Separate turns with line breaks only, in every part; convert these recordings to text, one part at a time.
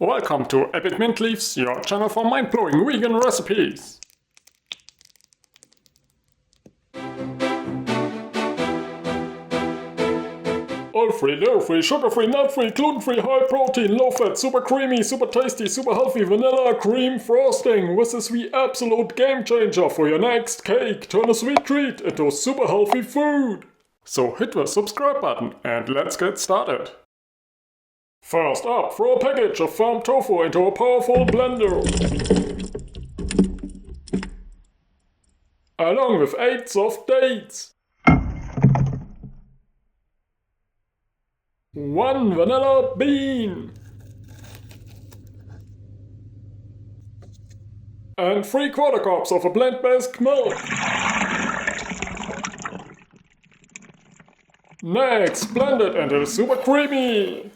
Welcome to Epic Mint Leaves, your channel for mind-blowing vegan recipes. Oil-free, dairy-free, sugar-free, nut-free, gluten-free, high-protein, low-fat, super creamy, super tasty, super healthy vanilla cream frosting. This is the absolute game changer for your next cake. Turn a sweet treat into super healthy food. So hit the subscribe button and let's get started. First up, throw a package of farmed tofu into a powerful blender. Along with 8 soft dates. 1 vanilla bean. And 3/4 cups of a plant-based milk. Next, blend it until it's super creamy.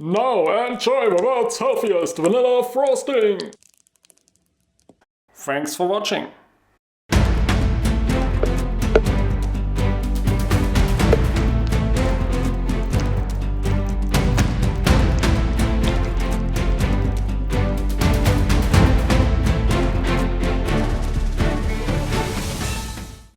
Now enjoy the world's healthiest vanilla frosting! Thanks for watching.